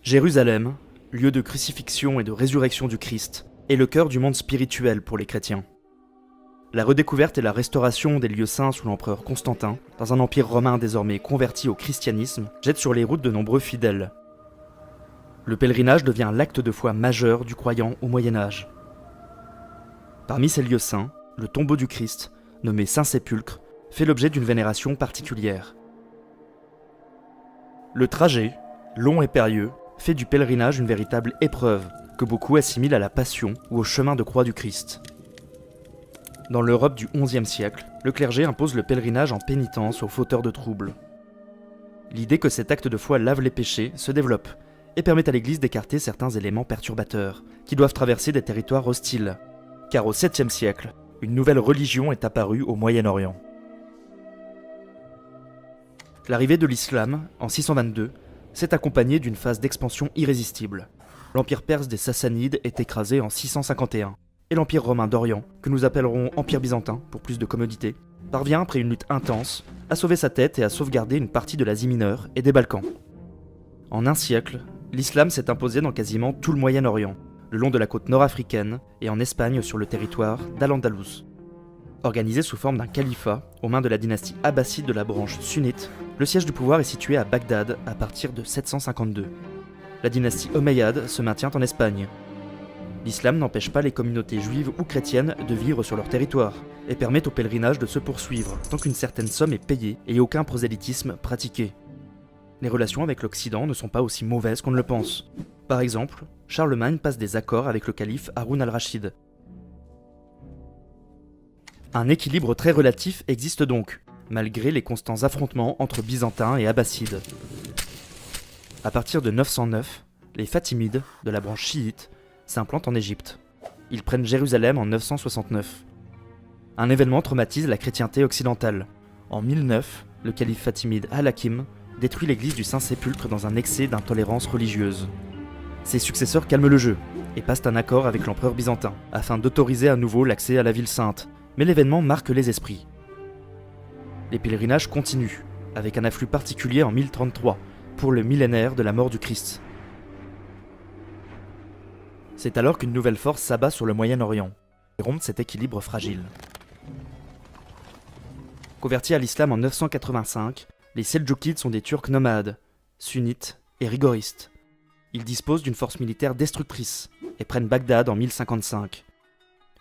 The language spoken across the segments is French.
Jérusalem, lieu de crucifixion et de résurrection du Christ, est le cœur du monde spirituel pour les chrétiens. La redécouverte et la restauration des lieux saints sous l'empereur Constantin, dans un empire romain désormais converti au christianisme, jette sur les routes de nombreux fidèles. Le pèlerinage devient l'acte de foi majeur du croyant au Moyen-Âge. Parmi ces lieux saints, le tombeau du Christ, nommé Saint-Sépulcre, fait l'objet d'une vénération particulière. Le trajet, long et périlleux, fait du pèlerinage une véritable épreuve que beaucoup assimilent à la Passion ou au chemin de croix du Christ. Dans l'Europe du XIe siècle, le clergé impose le pèlerinage en pénitence aux fauteurs de troubles. L'idée que cet acte de foi lave les péchés se développe et permet à l'Église d'écarter certains éléments perturbateurs qui doivent traverser des territoires hostiles, car au 7e siècle, une nouvelle religion est apparue au Moyen-Orient. L'arrivée de l'islam, en 622, s'est accompagnée d'une phase d'expansion irrésistible. L'empire perse des Sassanides est écrasé en 651, et l'empire romain d'Orient, que nous appellerons empire byzantin pour plus de commodité, parvient après une lutte intense à sauver sa tête et à sauvegarder une partie de l'Asie mineure et des Balkans. En un siècle, l'islam s'est imposé dans quasiment tout le Moyen-Orient, le long de la côte nord-africaine et en Espagne sur le territoire d'Al-Andalus. Organisé sous forme d'un califat aux mains de la dynastie abbasside de la branche sunnite, le siège du pouvoir est situé à Bagdad à partir de 752. La dynastie omeyyade se maintient en Espagne. L'islam n'empêche pas les communautés juives ou chrétiennes de vivre sur leur territoire et permet au pèlerinage de se poursuivre tant qu'une certaine somme est payée et aucun prosélytisme pratiqué. Les relations avec l'Occident ne sont pas aussi mauvaises qu'on ne le pense. Par exemple, Charlemagne passe des accords avec le calife Haroun al-Rachid. Un équilibre très relatif existe donc, malgré les constants affrontements entre Byzantins et Abbassides. À partir de 909, les Fatimides, de la branche chiite, s'implantent en Égypte. Ils prennent Jérusalem en 969. Un événement traumatise la chrétienté occidentale. En 1009, le calife fatimide Al-Hakim détruit l'église du Saint-Sépulcre dans un excès d'intolérance religieuse. Ses successeurs calment le jeu et passent un accord avec l'empereur byzantin afin d'autoriser à nouveau l'accès à la ville sainte. Mais l'événement marque les esprits. Les pèlerinages continuent, avec un afflux particulier en 1033, pour le millénaire de la mort du Christ. C'est alors qu'une nouvelle force s'abat sur le Moyen-Orient, et rompt cet équilibre fragile. Convertis à l'islam en 985, les Seldjoukides sont des Turcs nomades, sunnites et rigoristes. Ils disposent d'une force militaire destructrice, et prennent Bagdad en 1055.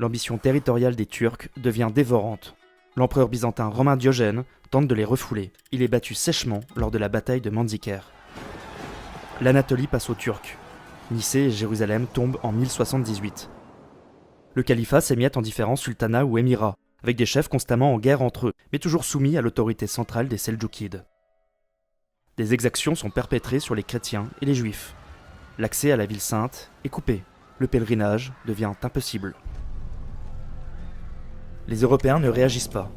L'ambition territoriale des Turcs devient dévorante. L'empereur byzantin romain Diogène tente de les refouler. Il est battu sèchement lors de la bataille de Manzikert. L'Anatolie passe aux Turcs. Nicée et Jérusalem tombent en 1078. Le califat s'émiette en différents sultanats ou émirats, avec des chefs constamment en guerre entre eux, mais toujours soumis à l'autorité centrale des Seldjoukides. Des exactions sont perpétrées sur les chrétiens et les juifs. L'accès à la ville sainte est coupé. Le pèlerinage devient impossible. Les Européens ne réagissent pas,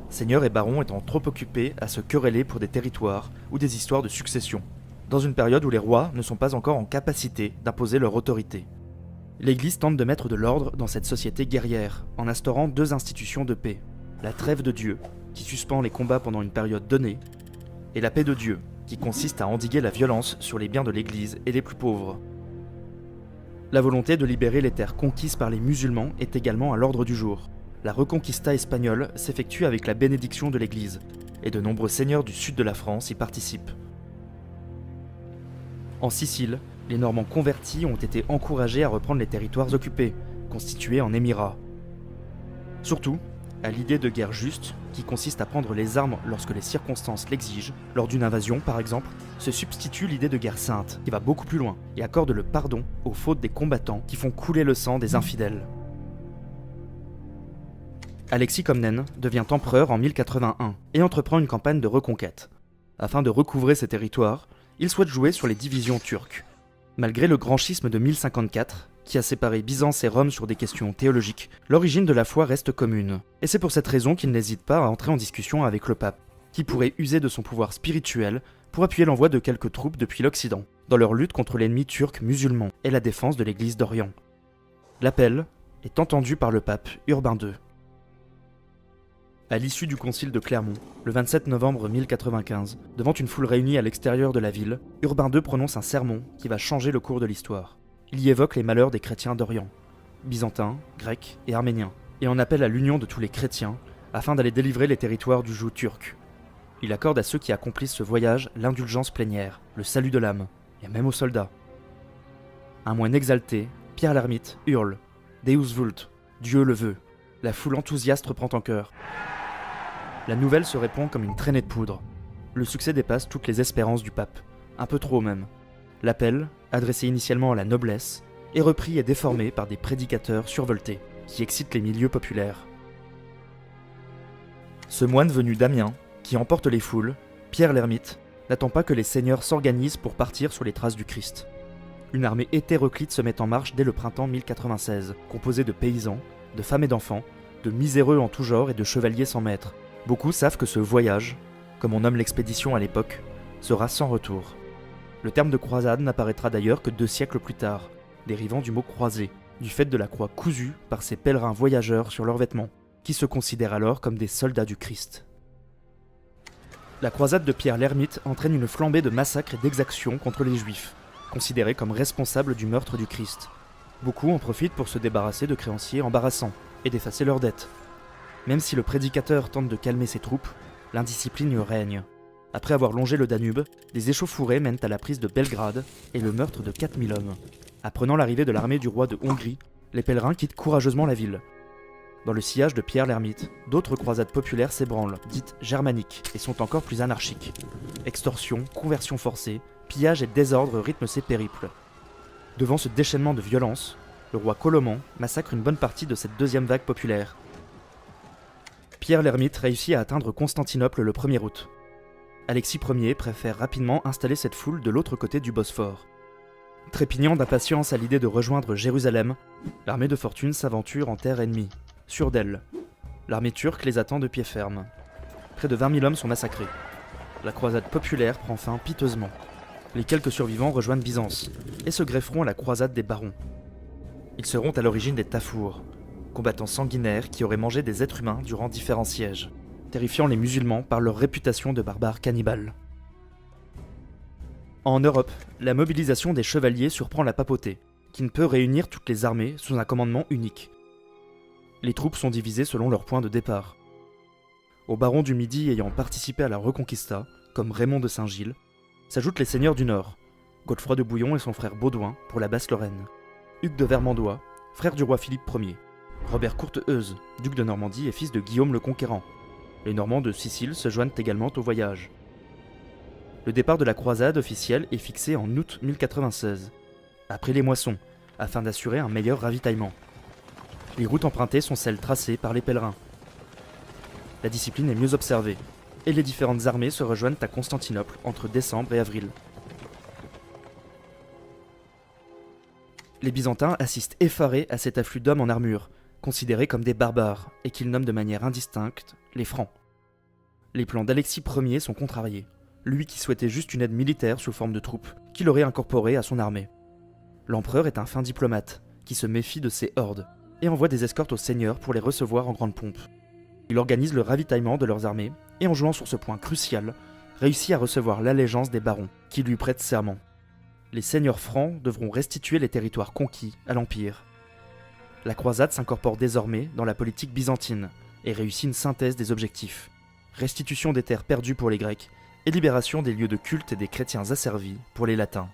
seigneurs et barons étant trop occupés à se quereller pour des territoires ou des histoires de succession, dans une période où les rois ne sont pas encore en capacité d'imposer leur autorité. L'Église tente de mettre de l'ordre dans cette société guerrière, en instaurant deux institutions de paix, la trêve de Dieu, qui suspend les combats pendant une période donnée, et la paix de Dieu, qui consiste à endiguer la violence sur les biens de l'Église et les plus pauvres. La volonté de libérer les terres conquises par les musulmans est également à l'ordre du jour. La Reconquista espagnole s'effectue avec la bénédiction de l'Église, et de nombreux seigneurs du sud de la France y participent. En Sicile, les Normands convertis ont été encouragés à reprendre les territoires occupés, constitués en émirats. Surtout, à l'idée de guerre juste, qui consiste à prendre les armes lorsque les circonstances l'exigent, lors d'une invasion par exemple, se substitue l'idée de guerre sainte, qui va beaucoup plus loin, et accorde le pardon aux fautes des combattants qui font couler le sang des infidèles. Alexis Comnène devient empereur en 1081 et entreprend une campagne de reconquête. Afin de recouvrer ses territoires, il souhaite jouer sur les divisions turques. Malgré le grand schisme de 1054, qui a séparé Byzance et Rome sur des questions théologiques, l'origine de la foi reste commune. Et c'est pour cette raison qu'il n'hésite pas à entrer en discussion avec le pape, qui pourrait user de son pouvoir spirituel pour appuyer l'envoi de quelques troupes depuis l'Occident, dans leur lutte contre l'ennemi turc musulman et la défense de l'Église d'Orient. L'appel est entendu par le pape Urbain II. À l'issue du concile de Clermont, le 27 novembre 1095, devant une foule réunie à l'extérieur de la ville, Urbain II prononce un sermon qui va changer le cours de l'histoire. Il y évoque les malheurs des chrétiens d'Orient, byzantins, grecs et arméniens, et en appelle à l'union de tous les chrétiens afin d'aller délivrer les territoires du joug turc. Il accorde à ceux qui accomplissent ce voyage l'indulgence plénière, le salut de l'âme, et même aux soldats. Un moine exalté, Pierre l'Ermite, hurle « Deus vult », Dieu le veut. La foule enthousiaste reprend en chœur. La nouvelle se répand comme une traînée de poudre. Le succès dépasse toutes les espérances du pape, un peu trop même. L'appel, adressé initialement à la noblesse, est repris et déformé par des prédicateurs survoltés, qui excitent les milieux populaires. Ce moine venu d'Amiens, qui emporte les foules, Pierre l'Ermite, n'attend pas que les seigneurs s'organisent pour partir sur les traces du Christ. Une armée hétéroclite se met en marche dès le printemps 1096, composée de paysans, de femmes et d'enfants, de miséreux en tout genre et de chevaliers sans maître. Beaucoup savent que ce voyage, comme on nomme l'expédition à l'époque, sera sans retour. Le terme de croisade n'apparaîtra d'ailleurs que 2 siècles plus tard, dérivant du mot croisé, du fait de la croix cousue par ces pèlerins voyageurs sur leurs vêtements, qui se considèrent alors comme des soldats du Christ. La croisade de Pierre l'Ermite entraîne une flambée de massacres et d'exactions contre les Juifs, considérés comme responsables du meurtre du Christ. Beaucoup en profitent pour se débarrasser de créanciers embarrassants et d'effacer leurs dettes. Même si le prédicateur tente de calmer ses troupes, l'indiscipline règne. Après avoir longé le Danube, des échauffourées mènent à la prise de Belgrade et le meurtre de 4000 hommes. Apprenant l'arrivée de l'armée du roi de Hongrie, les pèlerins quittent courageusement la ville. Dans le sillage de Pierre l'Ermite, d'autres croisades populaires s'ébranlent, dites germaniques, et sont encore plus anarchiques. Extorsion, conversion forcée, pillage et désordre rythment ces périples. Devant ce déchaînement de violence, le roi Colomban massacre une bonne partie de cette deuxième vague populaire. Pierre l'Ermite réussit à atteindre Constantinople le 1er août. Alexis Ier préfère rapidement installer cette foule de l'autre côté du Bosphore. Trépignant d'impatience à l'idée de rejoindre Jérusalem, l'armée de fortune s'aventure en terre ennemie, sûre d'elle. L'armée turque les attend de pied ferme. Près de 20 000 hommes sont massacrés. La croisade populaire prend fin piteusement. Les quelques survivants rejoignent Byzance et se grefferont à la croisade des barons. Ils seront à l'origine des Tafours, combattants sanguinaires qui auraient mangé des êtres humains durant différents sièges, terrifiant les musulmans par leur réputation de barbares cannibales. En Europe, la mobilisation des chevaliers surprend la papauté, qui ne peut réunir toutes les armées sous un commandement unique. Les troupes sont divisées selon leur point de départ. Aux barons du Midi ayant participé à la Reconquista, comme Raymond de Saint-Gilles, s'ajoutent les seigneurs du Nord, Godefroy de Bouillon et son frère Baudouin pour la Basse-Lorraine, Hugues de Vermandois, frère du roi Philippe Ier, Robert Courteheuse, duc de Normandie et fils de Guillaume le Conquérant. Les Normands de Sicile se joignent également au voyage. Le départ de la croisade officielle est fixé en août 1096, après les moissons, afin d'assurer un meilleur ravitaillement. Les routes empruntées sont celles tracées par les pèlerins. La discipline est mieux observée, et les différentes armées se rejoignent à Constantinople entre décembre et avril. Les Byzantins assistent effarés à cet afflux d'hommes en armure, considérés comme des barbares, et qu'ils nomment de manière indistincte les Francs. Les plans d'Alexis Ier sont contrariés, lui qui souhaitait juste une aide militaire sous forme de troupes, qu'il aurait incorporée à son armée. L'empereur est un fin diplomate, qui se méfie de ces hordes, et envoie des escortes aux seigneurs pour les recevoir en grande pompe. Il organise le ravitaillement de leurs armées, et en jouant sur ce point crucial, réussit à recevoir l'allégeance des barons, qui lui prêtent serment. Les seigneurs francs devront restituer les territoires conquis à l'Empire. La croisade s'incorpore désormais dans la politique byzantine, et réussit une synthèse des objectifs. Restitution des terres perdues pour les Grecs, et libération des lieux de culte et des chrétiens asservis pour les latins.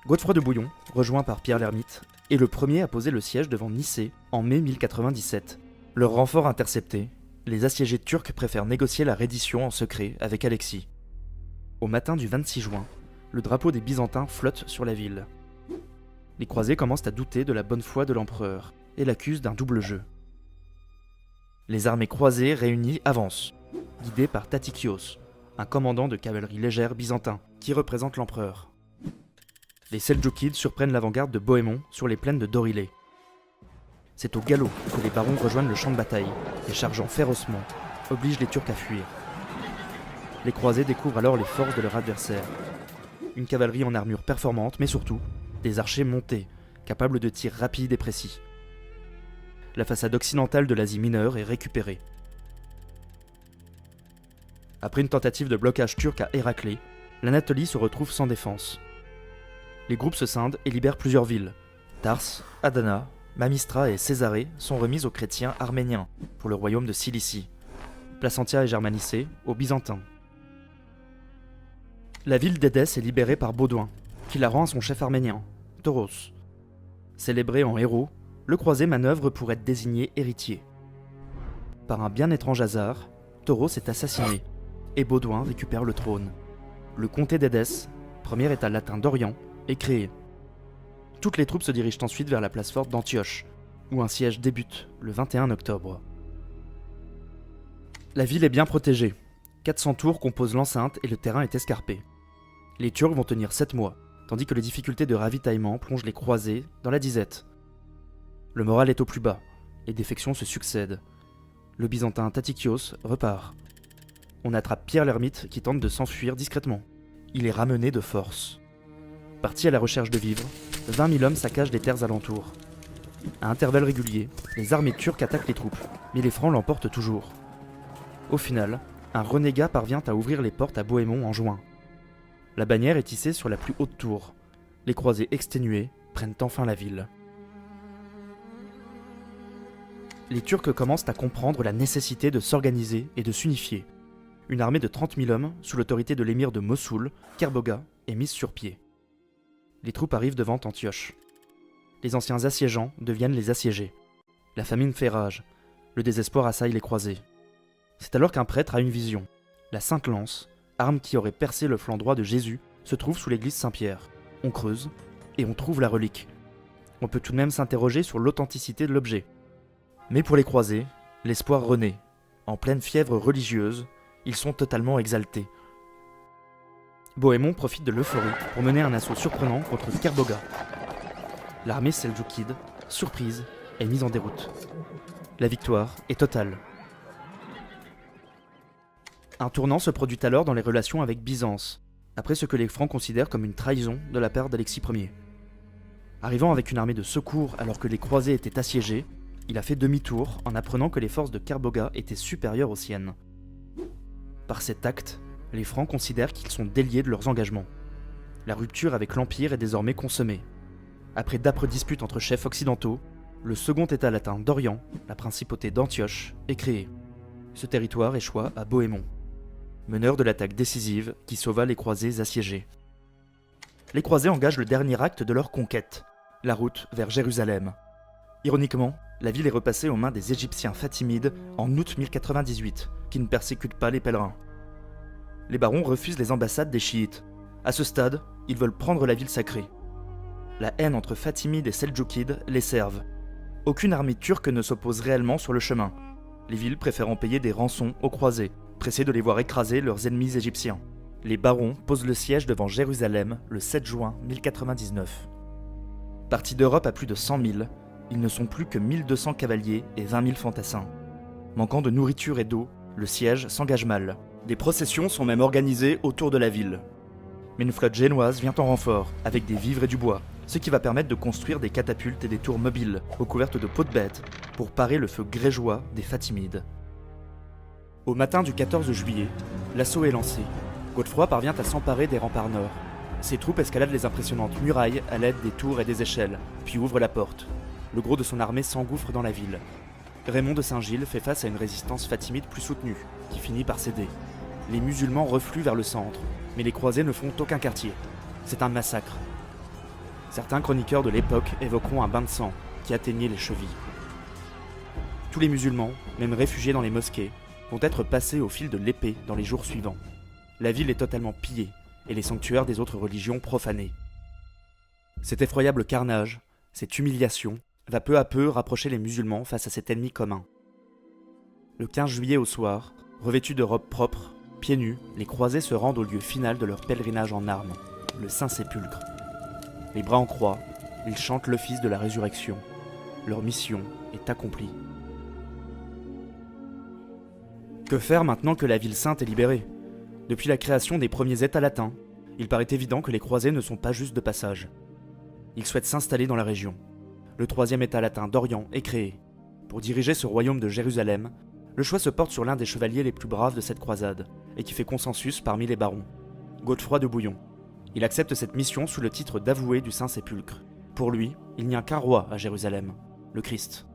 Godefroy de Bouillon, rejoint par Pierre l'Ermite, est le premier à poser le siège devant Nicée en mai 1097. Leur renfort intercepté, les assiégés turcs préfèrent négocier la reddition en secret avec Alexis. Au matin du 26 juin, le drapeau des Byzantins flotte sur la ville. Les croisés commencent à douter de la bonne foi de l'empereur et l'accusent d'un double jeu. Les armées croisées réunies avancent, guidées par Tatikios, un commandant de cavalerie légère byzantin qui représente l'empereur. Les Seldjoukides surprennent l'avant-garde de Bohémond sur les plaines de Dorilé. C'est au galop que les barons rejoignent le champ de bataille et, chargeant férocement, obligent les Turcs à fuir. Les croisés découvrent alors les forces de leur adversaire. Une cavalerie en armure performante, mais surtout, des archers montés, capables de tirs rapides et précis. La façade occidentale de l'Asie mineure est récupérée. Après une tentative de blocage turc à Héraclée, l'Anatolie se retrouve sans défense. Les groupes se scindent et libèrent plusieurs villes. Tars, Adana, Mamistra et Césarée sont remises aux chrétiens arméniens pour le royaume de Cilicie. Placentia est germanisée aux Byzantins. La ville d'Édesse est libérée par Baudouin, qui la rend à son chef arménien, Tauros. Célébré en héros, le croisé manœuvre pour être désigné héritier. Par un bien étrange hasard, Tauros est assassiné, et Baudouin récupère le trône. Le comté d'Édesse, premier état latin d'Orient, est créé. Toutes les troupes se dirigent ensuite vers la place forte d'Antioche, où un siège débute le 21 octobre. La ville est bien protégée. 400 tours composent l'enceinte et le terrain est escarpé. Les Turcs vont tenir 7 mois, tandis que les difficultés de ravitaillement plongent les croisés dans la disette. Le moral est au plus bas, les défections se succèdent. Le byzantin Tatikios repart. On attrape Pierre l'ermite qui tente de s'enfuir discrètement. Il est ramené de force. Parti à la recherche de vivres, 20 000 hommes saccagent les terres alentours. À intervalles réguliers, les armées turques attaquent les troupes, mais les Francs l'emportent toujours. Au final, un renégat parvient à ouvrir les portes à Bohémond en juin. La bannière est hissée sur la plus haute tour. Les croisés exténués prennent enfin la ville. Les Turcs commencent à comprendre la nécessité de s'organiser et de s'unifier. Une armée de 30 000 hommes, sous l'autorité de l'émir de Mossoul, Kerboga, est mise sur pied. Les troupes arrivent devant Antioche. Les anciens assiégeants deviennent les assiégés. La famine fait rage. Le désespoir assaille les croisés. C'est alors qu'un prêtre a une vision. La Sainte Lance, arme qui aurait percé le flanc droit de Jésus, se trouve sous l'église Saint-Pierre. On creuse, et on trouve la relique. On peut tout de même s'interroger sur l'authenticité de l'objet. Mais pour les croisés, l'espoir renaît. En pleine fièvre religieuse, ils sont totalement exaltés. Bohémond profite de l'euphorie pour mener un assaut surprenant contre Kerboga. L'armée seldjoukide, surprise, est mise en déroute. La victoire est totale. Un tournant se produit alors dans les relations avec Byzance, après ce que les Francs considèrent comme une trahison de la part d'Alexis Ier. Arrivant avec une armée de secours alors que les croisés étaient assiégés, il a fait demi-tour en apprenant que les forces de Kerboga étaient supérieures aux siennes. Par cet acte, les Francs considèrent qu'ils sont déliés de leurs engagements. La rupture avec l'Empire est désormais consommée. Après d'âpres disputes entre chefs occidentaux, le second état latin d'Orient, la principauté d'Antioche, est créé. Ce territoire échoua à Bohémond, meneur de l'attaque décisive qui sauva les croisés assiégés. Les croisés engagent le dernier acte de leur conquête, la route vers Jérusalem. Ironiquement, la ville est repassée aux mains des Égyptiens fatimides en août 1098, qui ne persécutent pas les pèlerins. Les barons refusent les ambassades des chiites. À ce stade, ils veulent prendre la ville sacrée. La haine entre Fatimides et Seldjoukides les servent. Aucune armée turque ne s'oppose réellement sur le chemin, les villes préférant payer des rançons aux croisés, pressés de les voir écraser leurs ennemis égyptiens. Les barons posent le siège devant Jérusalem le 7 juin 1099. Partis d'Europe à plus de 100 000, ils ne sont plus que 1200 cavaliers et 20 000 fantassins. Manquant de nourriture et d'eau, le siège s'engage mal. Des processions sont même organisées autour de la ville. Mais une flotte génoise vient en renfort, avec des vivres et du bois, ce qui va permettre de construire des catapultes et des tours mobiles, recouvertes de peaux de bêtes, pour parer le feu grégeois des Fatimides. Au matin du 14 juillet, l'assaut est lancé. Godefroy parvient à s'emparer des remparts nord. Ses troupes escaladent les impressionnantes murailles à l'aide des tours et des échelles, puis ouvrent la porte. Le gros de son armée s'engouffre dans la ville. Raymond de Saint-Gilles fait face à une résistance fatimide plus soutenue, qui finit par céder. Les musulmans refluent vers le centre, mais les croisés ne font aucun quartier. C'est un massacre. Certains chroniqueurs de l'époque évoqueront un bain de sang qui atteignait les chevilles. Tous les musulmans, même réfugiés dans les mosquées, vont être passés au fil de l'épée dans les jours suivants. La ville est totalement pillée et les sanctuaires des autres religions profanés. Cet effroyable carnage, cette humiliation, va peu à peu rapprocher les musulmans face à cet ennemi commun. Le 15 juillet au soir, revêtus de robes propres, pieds nus, les croisés se rendent au lieu final de leur pèlerinage en armes, le Saint-Sépulcre. Les bras en croix, ils chantent l'office de la résurrection. Leur mission est accomplie. Que faire maintenant que la ville sainte est libérée ? Depuis la création des premiers États latins, il paraît évident que les croisés ne sont pas juste de passage. Ils souhaitent s'installer dans la région. Le troisième État latin d'Orient est créé. Pour diriger ce royaume de Jérusalem, Le choix se porte sur l'un des chevaliers les plus braves de cette croisade, et qui fait consensus parmi les barons, Godefroy de Bouillon. Il accepte cette mission sous le titre d'avoué du Saint-Sépulcre. Pour lui, il n'y a qu'un roi à Jérusalem, le Christ.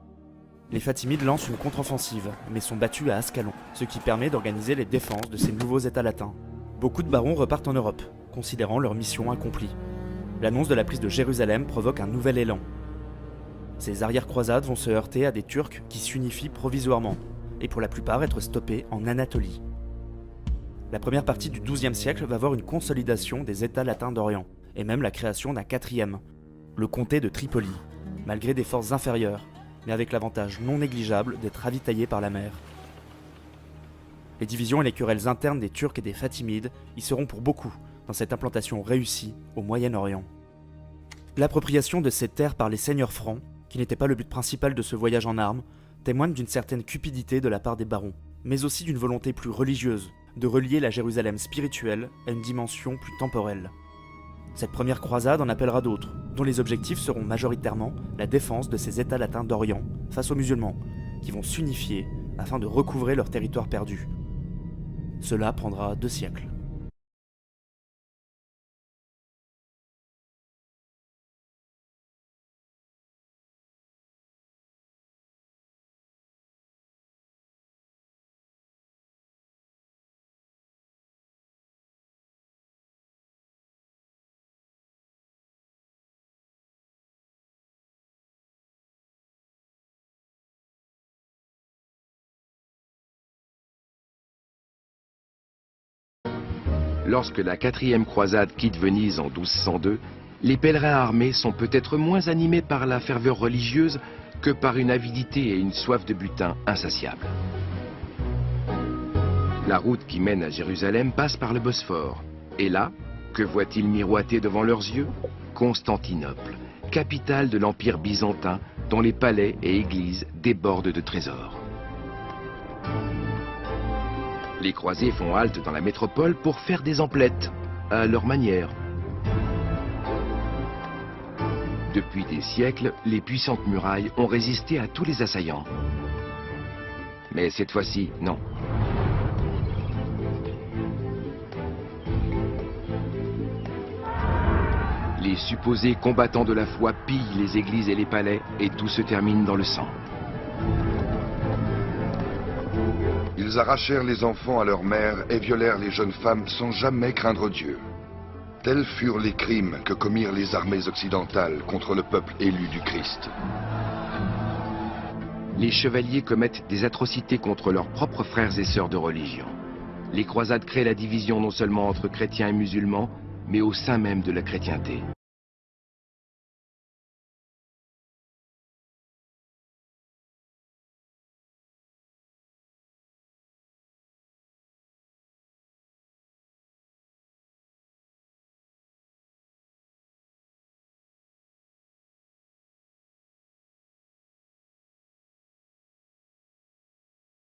Les Fatimides lancent une contre-offensive, mais sont battus à Ascalon, ce qui permet d'organiser les défenses de ces nouveaux États latins. Beaucoup de barons repartent en Europe, considérant leur mission accomplie. L'annonce de la prise de Jérusalem provoque un nouvel élan. Ces arrière-croisades vont se heurter à des Turcs qui s'unifient provisoirement, et pour la plupart être stoppés en Anatolie. La première partie du XIIe siècle va voir une consolidation des États latins d'Orient, et même la création d'un quatrième, le comté de Tripoli, malgré des forces inférieures, mais avec l'avantage non négligeable d'être ravitaillé par la mer. Les divisions et les querelles internes des Turcs et des Fatimides y seront pour beaucoup dans cette implantation réussie au Moyen-Orient. L'appropriation de ces terres par les seigneurs francs, qui n'était pas le but principal de ce voyage en armes, témoigne d'une certaine cupidité de la part des barons, mais aussi d'une volonté plus religieuse de relier la Jérusalem spirituelle à une dimension plus temporelle. Cette première croisade en appellera d'autres, dont les objectifs seront majoritairement la défense de ces États latins d'Orient face aux musulmans, qui vont s'unifier afin de recouvrer leur territoire perdu. Cela prendra 2 siècles. Lorsque la 4e croisade quitte Venise en 1202, les pèlerins armés sont peut-être moins animés par la ferveur religieuse que par une avidité et une soif de butin insatiable. La route qui mène à Jérusalem passe par le Bosphore. Et là, que voient-ils miroiter devant leurs yeux? Constantinople, capitale de l'Empire byzantin, dont les palais et églises débordent de trésors. Les croisés font halte dans la métropole pour faire des emplettes, à leur manière. Depuis des siècles, les puissantes murailles ont résisté à tous les assaillants. Mais cette fois-ci, non. Les supposés combattants de la foi pillent les églises et les palais, et tout se termine dans le sang. Ils arrachèrent les enfants à leurs mères et violèrent les jeunes femmes sans jamais craindre Dieu. Tels furent les crimes que commirent les armées occidentales contre le peuple élu du Christ. Les chevaliers commettent des atrocités contre leurs propres frères et sœurs de religion. Les croisades créent la division non seulement entre chrétiens et musulmans, mais au sein même de la chrétienté.